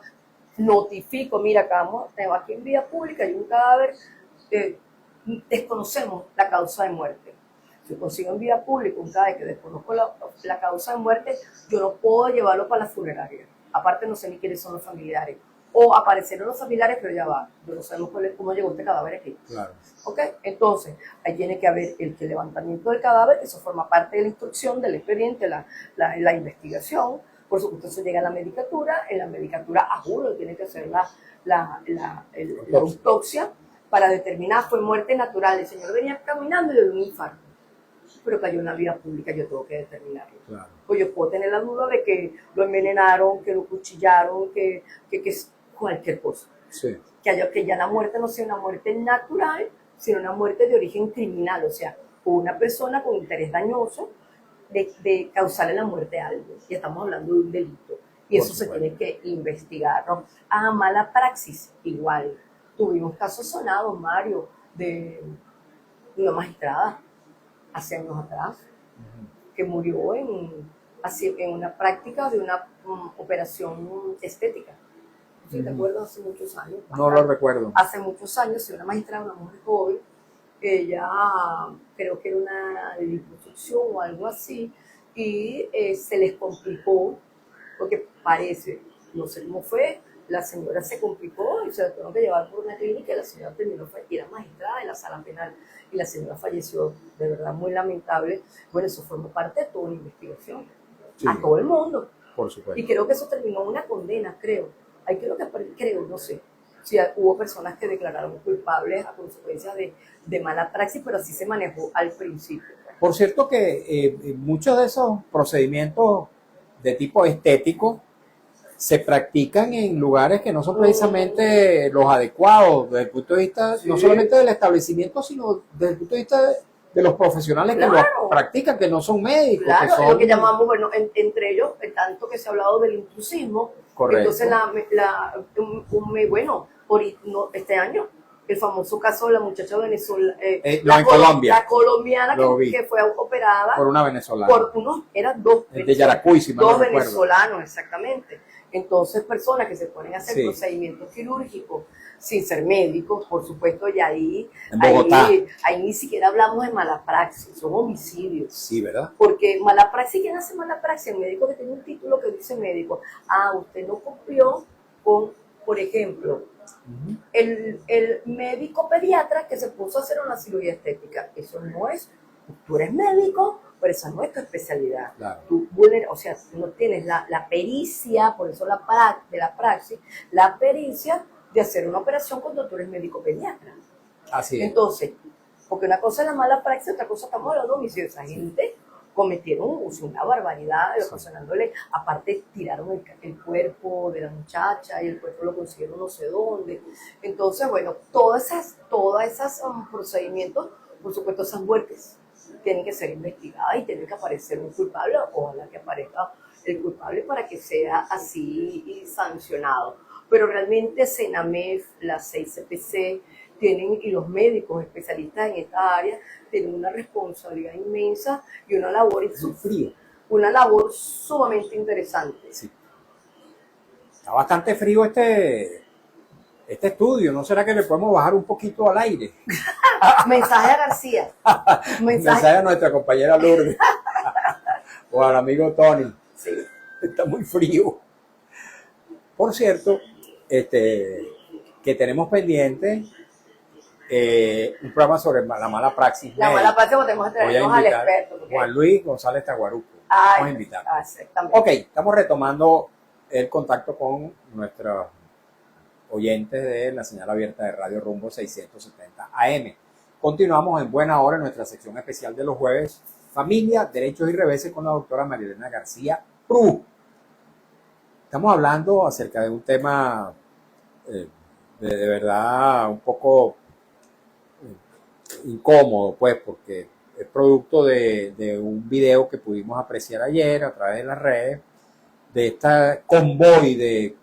notifico, mira, tengo aquí en vía pública, hay un cadáver, desconocemos la causa de muerte. Si consigo en vía pública un cadáver que desconozco la causa de muerte, yo no puedo llevarlo para la funeraria. Aparte no sé ni quiénes son los familiares. O aparecieron los familiares, pero ya va. Yo no sabemos cómo llegó este cadáver aquí. Claro. ¿Ok? Entonces, ahí tiene que haber el levantamiento del cadáver, eso forma parte de la instrucción, del expediente, la investigación. Por supuesto, eso llega a la medicatura. En la medicatura, a juro, tiene que hacer la autopsia para determinar, fue muerte natural. El señor venía caminando y le dio un infarto, pero cayó en la vía pública, yo tengo que determinarlo. Claro. Pues yo puedo tener la duda de que lo envenenaron, que lo cuchillaron, que cualquier cosa. Sí. Que ya la muerte no sea una muerte natural, sino una muerte de origen criminal, o sea, una persona con interés dañoso de causarle la muerte a alguien. Y estamos hablando de un delito. Y eso se tiene que investigar, ¿no? Mala praxis, igual. Tuvimos casos sonados, Mario, de una magistrada hace años atrás, que murió así, en una práctica de una operación estética. ¿Sí te acuerdas? Hace muchos años. No lo recuerdo. Hace muchos años, una magistrada, una mujer joven, ella creo que era una liposucción o algo así, y se les complicó, porque parece, no sé cómo fue, la señora se complicó y se la tuvieron que llevar por una clínica y la señora terminó, y era magistrada de la sala penal, y la señora falleció, de verdad muy lamentable. Bueno, eso formó parte de toda una investigación, Sí, a todo el mundo. por supuesto. Y creo que eso terminó en una condena, creo. Creo, no sé. Sí, hubo personas que declararon culpables a consecuencia de mala praxis, pero así se manejó al principio. Por cierto que muchos de esos procedimientos de tipo estético se practican en lugares que no son precisamente los adecuados desde el punto de vista no solamente del establecimiento, sino desde el punto de vista de los profesionales que lo practican, que no son médicos. Claro, que son... lo que llamamos, bueno, entre ellos, tanto que se ha hablado del intrusismo. Correcto. Entonces, este año, el famoso caso de la muchacha venezolana, en Colombia. La colombiana que fue operada por una venezolana. Eran dos. El de Yaracuy, si mal no recuerdo. Dos venezolanos, exactamente. Entonces, personas que se ponen a hacer procedimientos quirúrgicos sin ser médicos, por supuesto, y ahí ni siquiera hablamos de mala praxis, son homicidios. Sí, ¿verdad? Porque mala praxis, ¿quién hace mala praxis? El médico que tiene un título que dice médico. Usted no cumplió con, por ejemplo, el médico pediatra que se puso a hacer una cirugía estética. Eso no es, tú eres médico, pero esa no es tu especialidad. Claro. Tú no tienes la pericia, por eso la praxis, la pericia de hacer una operación cuando tú eres médico pediatra. Así es. Entonces, porque una cosa es la mala praxis, otra cosa estamos hablando de homicidio. Esa gente cometieron una barbaridad, ocasionándole, aparte tiraron el cuerpo de la muchacha y el cuerpo lo consiguieron no sé dónde. Entonces, bueno, todas esas procedimientos, por supuesto, esas muertes tienen que ser investigadas y tiene que aparecer un culpable, ojalá que aparezca el culpable para que sea así y sancionado. Pero realmente Senamef, la 6CPC, y los médicos especialistas en esta área tienen una responsabilidad inmensa y una labor sumamente interesante. Sí. Está bastante frío este estudio, ¿no será que le podemos bajar un poquito al aire? Mensaje a García. Mensaje a nuestra compañera Lourdes o al amigo Tony. Sí. Está muy frío. Por cierto, que tenemos pendiente un programa sobre la mala praxis. Mala praxis, podemos traernos al experto. Juan Luis González Taguaruco. Vamos a invitar. Exactamente. Ok, estamos retomando el contacto con nuestros oyentes de la señal abierta de Radio Rumbo 670 AM. Continuamos en buena hora en nuestra sección especial de los jueves, Familia, Derechos y Reveses, con la doctora María Elena García Prú. Estamos hablando acerca de un tema de verdad un poco incómodo, pues, porque es producto de un video que pudimos apreciar ayer a través de las redes, de esta convoy de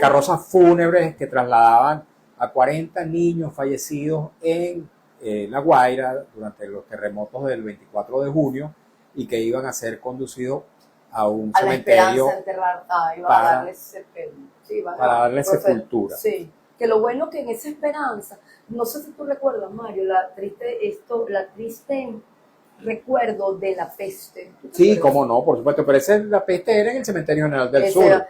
carrozas fúnebres que trasladaban a 40 niños fallecidos en La Guaira durante los terremotos del 24 de junio y que iban a ser conducidos a un cementerio para darles sepultura. Sí, que lo bueno que en esa esperanza, no sé si tú recuerdas, Mario, la triste recuerdo de la peste. Sí, cómo no, por supuesto, pero la peste era en el Cementerio General del Sur,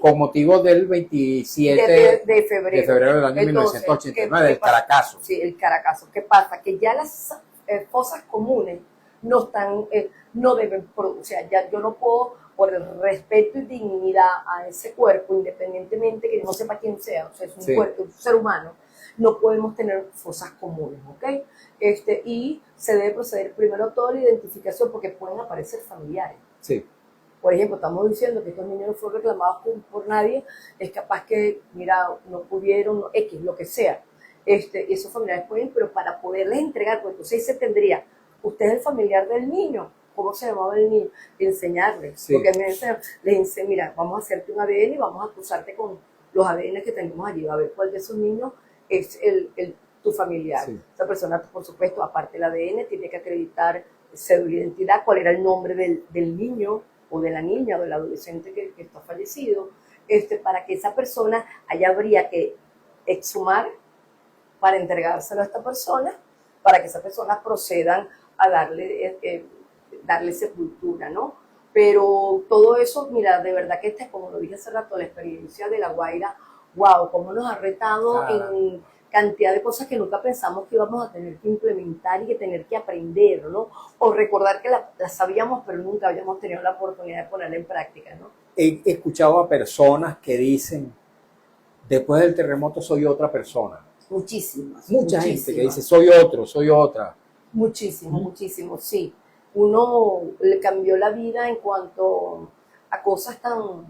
con motivo del 27 de febrero del año 1989, del Caracazo. Sí, el Caracazo. ¿Qué pasa? Que ya las fosas comunes no están, no deben, o sea, ya yo no puedo, por el respeto y dignidad a ese cuerpo, independientemente que yo no sepa quién sea, o sea, es un cuerpo, un ser humano, no podemos tener fosas comunes, ¿ok? Y se debe proceder primero a toda la identificación porque pueden aparecer familiares. Sí. Por ejemplo, estamos diciendo que estos niños no fueron reclamados por nadie, es capaz que, mira, no pudieron, X, lo que sea. Esos familiares pueden, pero para poderles entregar, pues entonces se tendría, usted es el familiar del niño, ¿cómo se llamaba el niño? Enseñarles. Sí. Porque les dice, mira, vamos a hacerte un ADN y vamos a cruzarte con los ADN que tenemos allí, a ver cuál de esos niños es tu familiar. Sí. Esa persona, por supuesto, aparte del ADN, tiene que acreditar cédula de identidad, cuál era el nombre del niño o de la niña o del adolescente que está fallecido, para que esa persona, allá habría que exhumar para entregárselo a esta persona, para que esa persona procedan a darle sepultura, ¿no? Pero todo eso, mira, de verdad que como lo dije hace rato, la experiencia de La Guaira, wow, cómo nos ha retado en cantidad de cosas que nunca pensamos que íbamos a tener que implementar y que tener que aprender, ¿no? O recordar que las sabíamos, pero nunca habíamos tenido la oportunidad de ponerla en práctica, ¿no? He escuchado a personas que dicen, después del terremoto soy otra persona. Muchísimas. Mucha gente que dice, soy otro, soy otra. Muchísimo, muchísimo, sí. Uno le cambió la vida en cuanto a cosas tan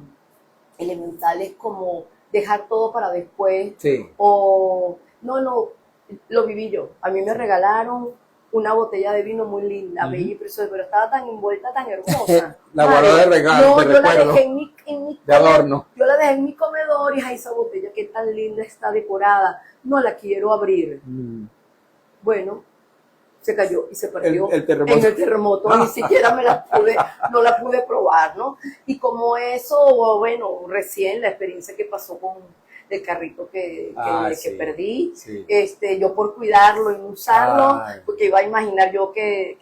elementales como dejar todo para después. Sí. O, no, lo viví yo. A mí me regalaron una botella de vino muy linda, bella y preciosa, pero estaba tan envuelta, tan hermosa. La guardé de regalo, no, de yo recuerdo. la dejé en mi de adorno. Yo la dejé en mi comedor y ay, esa botella que tan linda está decorada, no la quiero abrir. Bueno, se cayó y se perdió el terremoto. en el terremoto, ni siquiera no la pude probar, ¿no? Y como eso, bueno, recién la experiencia que pasó con el carrito que perdí, sí. Yo por cuidarlo y no usarlo, porque iba a imaginar yo que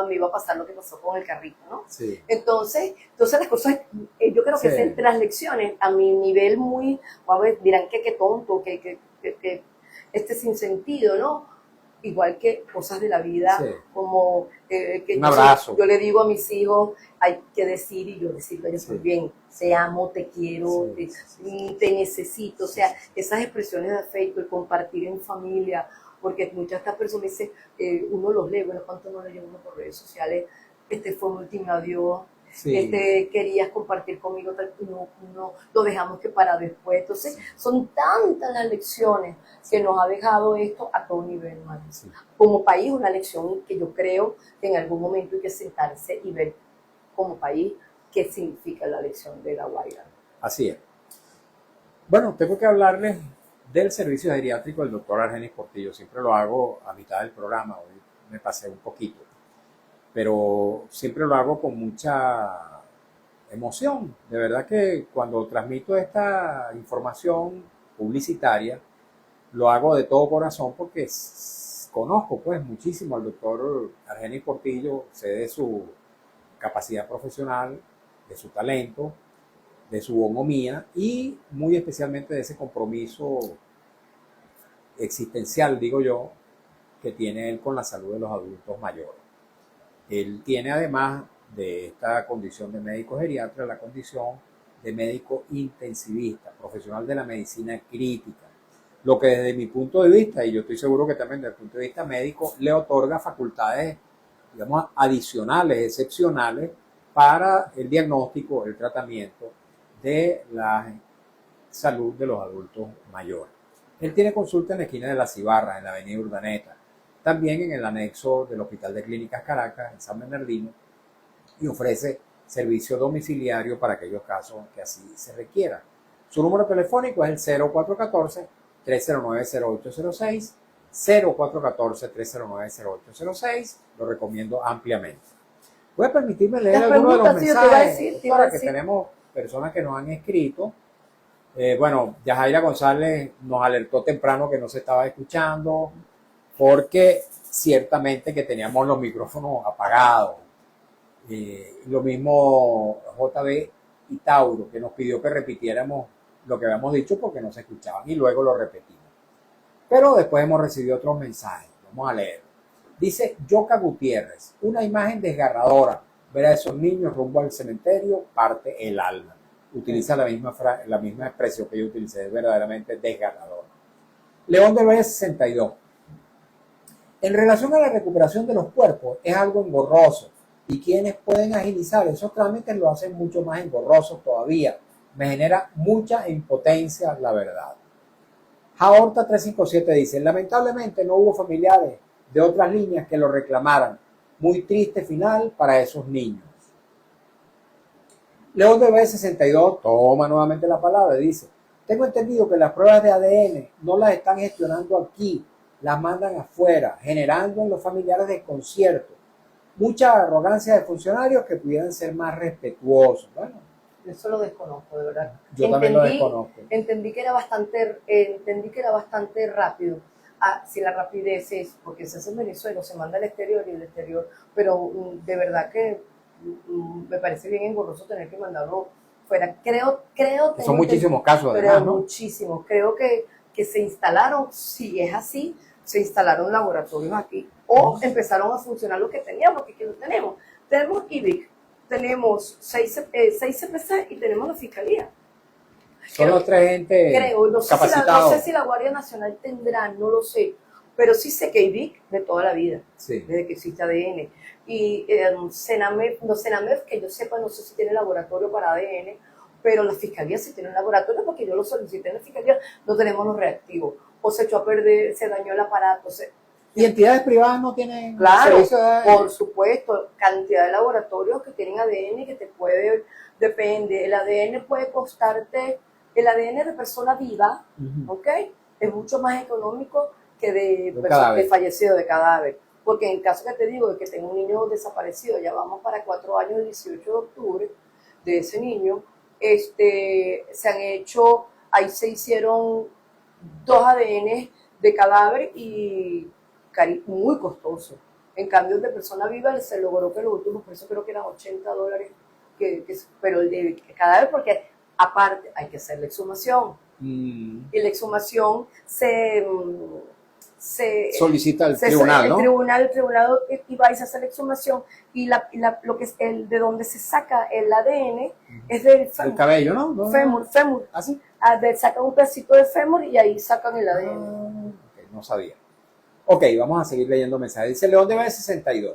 me iba a pasar lo que pasó con el carrito, ¿no? Sí. Entonces las cosas, yo creo que es entre las lecciones, a mi nivel muy, a ver, dirán que qué tonto, que sin sentido, ¿no? Igual que cosas de la vida, como que un abrazo. Yo le digo a mis hijos, hay que decir, y yo decirlo a ellos muy bien, te amo, te quiero, te necesito, o sea, esas expresiones de afecto, el compartir en familia, porque muchas de estas personas dicen, uno los lee, bueno, ¿cuánto no leye uno por redes sociales? Fue un último adiós. Querías compartir conmigo, no, lo dejamos que para después. Entonces, son tantas las lecciones que nos ha dejado esto a todo nivel, ¿no? Como país, una lección que yo creo que en algún momento hay que sentarse y ver como país qué significa la lección de La Guaira. Así es. Bueno, tengo que hablarles del servicio geriátrico del doctor Argenis Portillo. Siempre lo hago a mitad del programa, hoy me pasé un poquito, pero siempre lo hago con mucha emoción. De verdad que cuando transmito esta información publicitaria, lo hago de todo corazón porque conozco pues muchísimo al doctor Argenis Portillo, sé de su capacidad profesional, de su talento, de su bonhomía y muy especialmente de ese compromiso existencial, digo yo, que tiene él con la salud de los adultos mayores. Él tiene, además de esta condición de médico geriatra, la condición de médico intensivista, profesional de la medicina crítica, lo que desde mi punto de vista, y yo estoy seguro que también desde el punto de vista médico, le otorga facultades, digamos, adicionales, excepcionales, para el diagnóstico, el tratamiento de la salud de los adultos mayores. Él tiene consulta en la esquina de La Cibarra, en la avenida Urdaneta, también en el anexo del Hospital de Clínicas Caracas, en San Bernardino, y ofrece servicio domiciliario para aquellos casos que así se requieran. Su número telefónico es el 0414-309-0806, 0414-309-0806, lo recomiendo ampliamente. Voy a permitirme leer algunos de los mensajes, para que tenemos personas que nos han escrito. Bueno, Yajaira González nos alertó temprano que no se estaba escuchando, porque ciertamente que teníamos los micrófonos apagados. Lo mismo JB y Tauro, que nos pidió que repitiéramos lo que habíamos dicho porque no se escuchaban y luego lo repetimos. Pero después hemos recibido otros mensajes, vamos a leer. Dice Yoka Gutiérrez, una imagen desgarradora, ver a esos niños rumbo al cementerio parte el alma. Utiliza la misma expresión que yo utilicé, es verdaderamente desgarradora. León del Valle 62. En relación a la recuperación de los cuerpos, es algo engorroso y quienes pueden agilizar esos trámites lo hacen mucho más engorrosos todavía. Me genera mucha impotencia, la verdad. Jaorta 357 dice, lamentablemente no hubo familiares de otras líneas que lo reclamaran. Muy triste final para esos niños. León de B62 toma nuevamente la palabra y dice, tengo entendido que las pruebas de ADN no las están gestionando aquí, las mandan afuera, generando en los familiares desconcierto. mucha arrogancia de funcionarios que pudieran ser más respetuosos. Bueno, Eso lo desconozco, de verdad. yo también lo desconozco. Entendí que era bastante rápido. Ah, si la rapidez es porque se hace en Venezuela, se manda al exterior y el exterior, pero de verdad que me parece bien engorroso tener que mandarlo fuera. Son muchísimos casos, pero además, ¿no? muchísimos. Creo que se instalaron, si es así, se instalaron laboratorios aquí o empezaron a funcionar lo que teníamos, porque aquí lo tenemos. Tenemos IBIC, tenemos 6 CPC y tenemos la Fiscalía. Son los tres gente No capacitados. sé si la Guardia Nacional tendrá, no lo sé, pero sí sé que IBIC de toda la vida, Sí. desde que existe ADN. Y Senamef, que yo sepa, no sé si tiene laboratorio para ADN, pero la Fiscalía sí tiene un laboratorio porque yo lo solicité en la Fiscalía, no tenemos los reactivos. O se echó a perder, se dañó el aparato. ¿Y entidades privadas no tienen Claro, servicio de ADN? por supuesto, cantidad de laboratorios que tienen ADN que te puede, depende, el ADN puede costarte, el ADN de persona viva, Ujú. ¿ok? Es mucho más económico que de cadáver. fallecido, de cadáver. Porque en el caso que te digo de que tengo un niño desaparecido, ya vamos para 4 años, el 18 de octubre, de ese niño, ahí se hicieron 2 ADN de cadáver y muy costoso. En cambio, el de persona viva se logró que los últimos precios creo que eran $80, pero el de cadáver, porque aparte hay que hacer la exhumación. Y la exhumación se solicita al tribunal, ¿no? El tribunal y va y se hace la exhumación y lo que es el de donde se saca el ADN es del fémur. El cabello, ¿no? Fémur. ¿Así? Sacan un pedacito de fémur y ahí sacan el ADN. Okay, no sabía. Ok, vamos a seguir leyendo mensajes. Dice León de B62.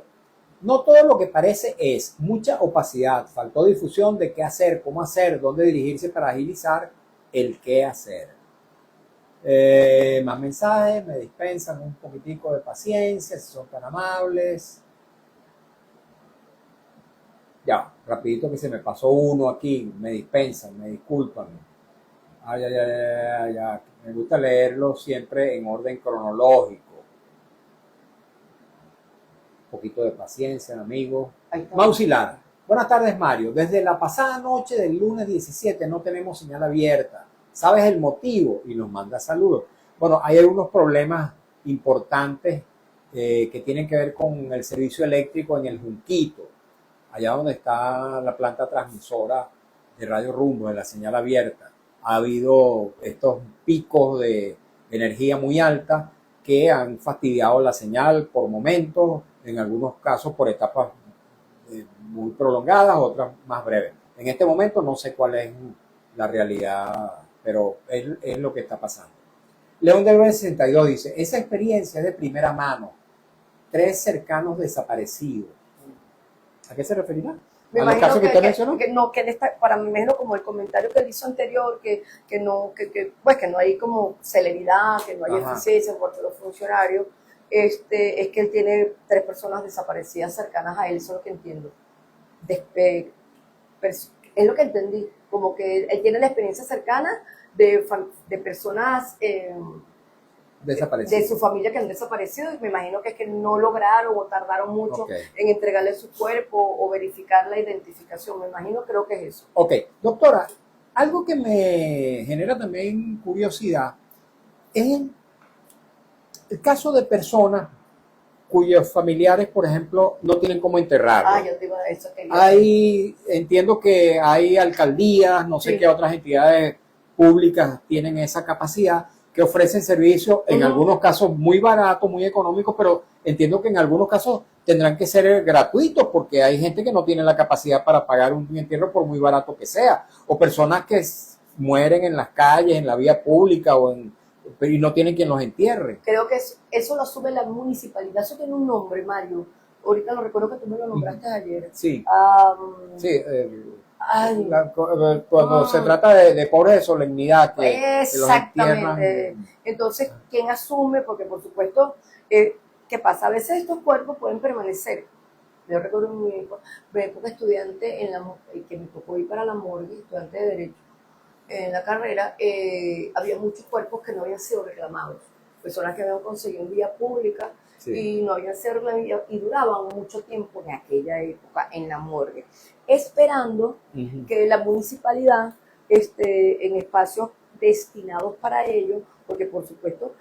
No todo lo que parece es mucha opacidad, faltó difusión de qué hacer, cómo hacer, dónde dirigirse para agilizar el qué hacer. Más mensajes, me dispensan un poquitico de paciencia, si son tan amables. Ya, rapidito que se me pasó uno aquí, me dispensan, me disculpan. Ya. Me gusta leerlo siempre en orden cronológico. Un poquito de paciencia, amigo. Mausilar. Buenas tardes, Mario. Desde la pasada noche del lunes 17 no tenemos señal abierta. ¿Sabes el motivo? Y nos manda saludos. Bueno, hay algunos problemas importantes que tienen que ver con el servicio eléctrico en el Junquito, allá donde está la planta transmisora de Radio Rumbo, de la señal abierta. Ha habido estos picos de energía muy alta que han fastidiado la señal por momentos, en algunos casos por etapas muy prolongadas, otras más breves. En este momento no sé cuál es la realidad, pero es lo que está pasando. León del 62 dice, esa experiencia es de primera mano, 3 cercanos desaparecidos. ¿A qué se referirá? Me ¿A los casos que usted mencionó? Para mí menos como el comentario que él hizo anterior, que no hay como celeridad, que no hay eficiencia por parte de los funcionarios, es que él tiene 3 personas desaparecidas cercanas a él, eso es lo que entiendo. Es lo que entendí, como que él tiene la experiencia cercana de personas de su familia que han desaparecido, y me imagino que es que no lograron o tardaron mucho en entregarle su cuerpo o verificar la identificación, creo que es eso. Ok, doctora, algo que me genera también curiosidad es el caso de personas cuyos familiares, por ejemplo, no tienen cómo enterrarlo. Yo te iba a eso. Entiendo que hay alcaldías, no sé qué otras entidades públicas tienen esa capacidad, que ofrecen servicios, en algunos casos muy baratos, muy económicos, pero entiendo que en algunos casos tendrán que ser gratuitos porque hay gente que no tiene la capacidad para pagar un entierro por muy barato que sea, o personas que mueren en las calles, en la vía pública y no tienen quien los entierre. Creo que eso lo asume la municipalidad, eso tiene un nombre, Mario. Ahorita lo recuerdo que tú me lo nombraste ayer. Sí. Cuando se trata de pobres de solemnidad que los entierran. Entonces, ¿quién asume? Porque por supuesto, ¿qué pasa? A veces estos cuerpos pueden permanecer. Yo recuerdo en mi época estudiante que me tocó ir para la morgue, estudiante de Derecho, en la carrera, había muchos cuerpos que no habían sido reclamados. personas que habían conseguido en vía pública y no habían sido y duraban mucho tiempo en aquella época en la morgue, esperando que la municipalidad, en espacios destinados para ello, porque por supuesto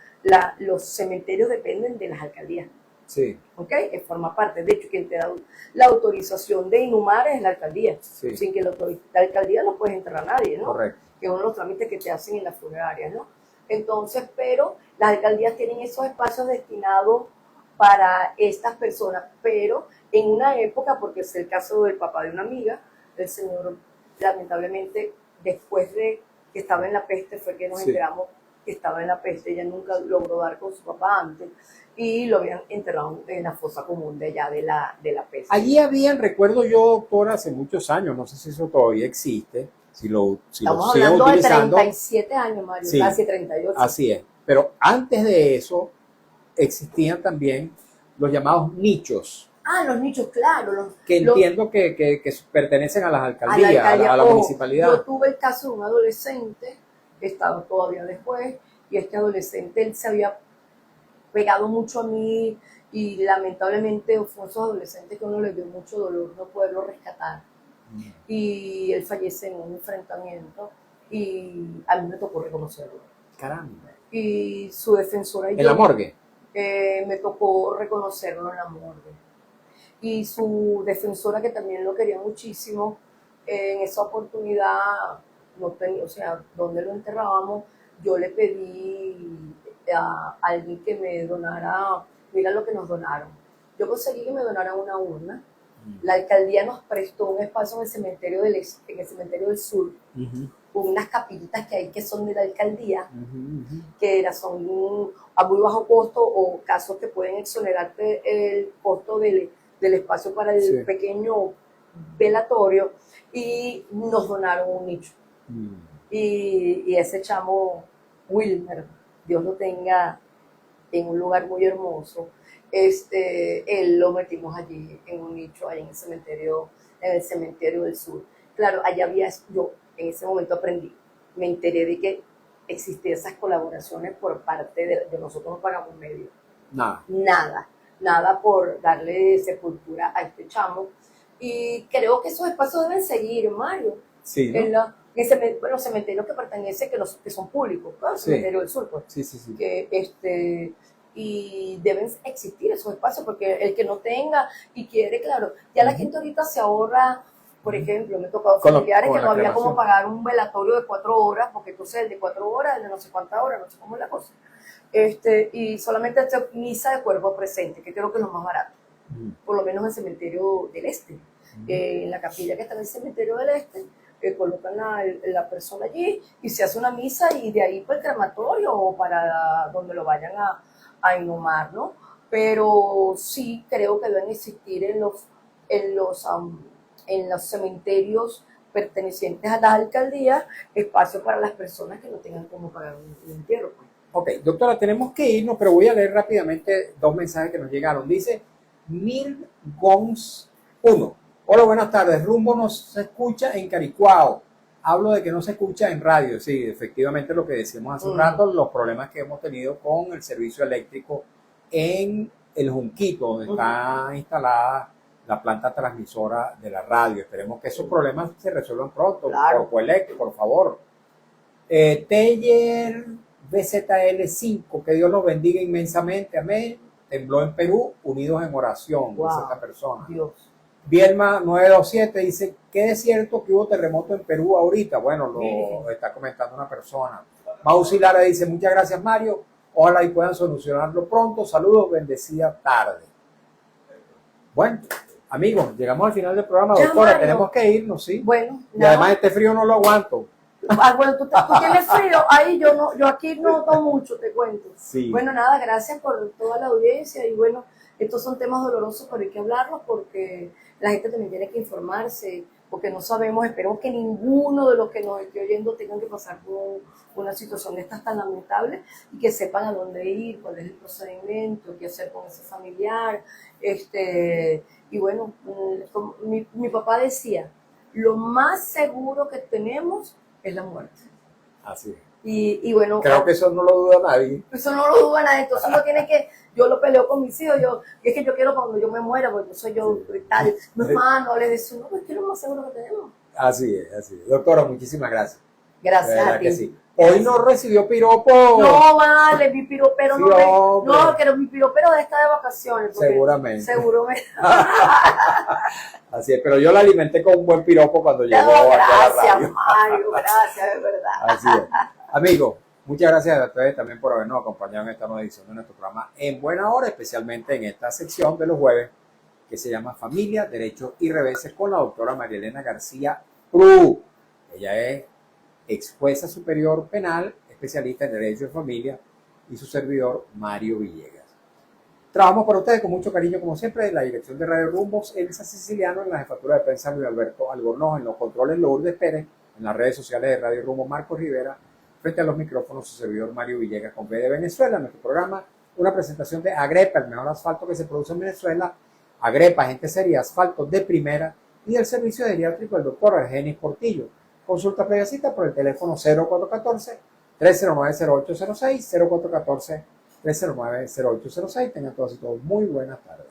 los cementerios dependen de las alcaldías. Sí. ¿Ok? Que forma parte. De hecho, quien te da la autorización de inhumar es la alcaldía. Sí. Sin que la alcaldía no puedes entrar a nadie, ¿no? Correcto. Que es uno de los trámites que te hacen en las funerarias, ¿no? Entonces, pero las alcaldías tienen esos espacios destinados para estas personas, pero en una época, porque es el caso del papá de una amiga, el señor, lamentablemente, después de que estaba en la peste, fue que nos enteramos que estaba en la peste, ella nunca logró dar con su papá antes, y lo habían enterrado en la fosa común de allá de la peste. Allí habían, recuerdo yo, doctora, hace muchos años, no sé si eso todavía existe, Estamos hablando de 37 años, Mario, sí, casi 38. Así es, pero antes de eso existían también los llamados nichos. Los nichos, claro. Entiendo que pertenecen a las alcaldías, a la municipalidad. Yo tuve el caso de un adolescente, que estaba todavía después, y este adolescente él se había pegado mucho a mí y lamentablemente fue esos adolescentes que a uno le dio mucho dolor no poderlo rescatar. Y él fallece en un enfrentamiento y a mí me tocó reconocerlo. Caramba. Y su defensora y yo... ¿En la morgue? Me tocó reconocerlo en la morgue. Y su defensora, que también lo quería muchísimo, en esa oportunidad, no tenía, o sea, donde lo enterrábamos, yo le pedí a alguien que me donara, mira lo que nos donaron. Yo conseguí que me donaran una urna. La alcaldía nos prestó un espacio en el cementerio del sur, con unas capillitas que hay que son de la alcaldía, que son a muy bajo costo o casos que pueden exonerarte el costo del espacio para el pequeño velatorio, y nos donaron un nicho. Y ese chamo Wilmer, Dios lo tenga en un lugar muy hermoso, él lo metimos allí en un nicho, ahí en el cementerio del sur. Claro, allá yo en ese momento me enteré de que existían esas colaboraciones por parte de nosotros. No pagamos medio. Nada por darle sepultura a este chamo. Y creo que esos espacios deben seguir, Mario. Sí, ¿no? Los cementerios que pertenecen, que son públicos, ¿no? El cementerio del sur, pues. Sí. Y deben existir esos espacios, porque el que no tenga y quiere, claro, ya la gente ahorita se ahorra. Por ejemplo, me he tocado familiares que no había como pagar un velatorio de 4 horas, porque entonces el de 4 horas, el de no sé cuántas horas, no sé cómo es la cosa. Y solamente hacer misa de cuerpo presente, que creo que es lo más barato, por lo menos en el cementerio del este. En la capilla que está en el cementerio del este, colocan la persona allí y se hace una misa, y de ahí para el crematorio o para donde lo vayan a inhumar, ¿no? Pero sí creo que deben existir en los cementerios pertenecientes a las alcaldías espacios para las personas que no tengan cómo pagar un entierro. Ok, doctora, tenemos que irnos, pero voy a leer rápidamente 2 mensajes que nos llegaron. Dice Mir Gons 1. Hola, buenas tardes. Rumbo no se escucha en Caricuao. Hablo de que no se escucha en radio. Sí, efectivamente lo que decíamos hace un rato, los problemas que hemos tenido con el servicio eléctrico en el Junquito, donde está instalada la planta transmisora de la radio. Esperemos que esos problemas se resuelvan pronto. Claro. Por Coelec, por favor. Teller BZL5, que Dios los bendiga inmensamente. Amén. Tembló en Perú, unidos en oración, dice esta persona. Dios. Bielma 927 dice, ¿qué es cierto que hubo terremoto en Perú ahorita? Bueno, lo está comentando una persona. Mausi Lara dice, muchas gracias, Mario. Ojalá y puedan solucionarlo pronto. Saludos, bendecida tarde. Bueno, amigos, llegamos al final del programa. Doctora, Mario, tenemos que irnos, ¿sí? Bueno. Y además este frío no lo aguanto. Bueno, tú tienes frío. Ahí yo aquí noto mucho, te cuento. Sí. Bueno, nada, gracias por toda la audiencia. Y bueno, estos son temas dolorosos, pero hay que hablarlos porque la gente también tiene que informarse, porque no sabemos, esperemos que ninguno de los que nos esté oyendo tengan que pasar por una situación de estas tan lamentable, y que sepan a dónde ir, cuál es el procedimiento, qué hacer con ese familiar. Y bueno, mi papá decía, lo más seguro que tenemos es la muerte. Así es. Y bueno, Creo que eso no lo duda nadie. eso no lo duda nadie, entonces uno tiene que, yo lo peleo con mis hijos, es que yo quiero cuando yo me muera, porque soy yo tal, no hermano, les decía, no, pues que es lo más seguro que tenemos. Así es, así es. Doctora, muchísimas gracias. De Gracias verdad a ti. que sí. Hoy no recibió piropo. No vale, mi piropero Sí, no me, hombre. no, que mi piropero está de vacaciones. porque Seguramente. Seguro me. Así es, pero yo la alimenté con un buen piropo cuando llegó No, aquí a la gracias, radio. Mario, gracias, de verdad. Así es. Amigos, muchas gracias a ustedes también por habernos acompañado en esta nueva edición de nuestro programa En Buena Hora, especialmente en esta sección de los jueves que se llama Familia, Derechos y Reveses con la doctora María Elena García Prú. Ella es ex jueza superior penal, especialista en Derecho de Familia, y su servidor Mario Villegas. Trabajamos para ustedes con mucho cariño, como siempre, en la dirección de Radio Rumbos, Elsa Siciliano, en la jefatura de prensa Luis Alberto Albornoz, en los controles Lourdes Pérez, en las redes sociales de Radio Rumbo Marcos Rivera, frente a los micrófonos su servidor Mario Villegas con B de Venezuela, nuestro programa, una presentación de Agrepa, el mejor asfalto que se produce en Venezuela, Agrepa, gente seria, asfalto de primera, y el servicio geriátrico del doctor Argenis Portillo. Consulta previa cita por el teléfono 0414-309-0806, 0414-309-0806. Tengan todos y todos muy buenas tardes.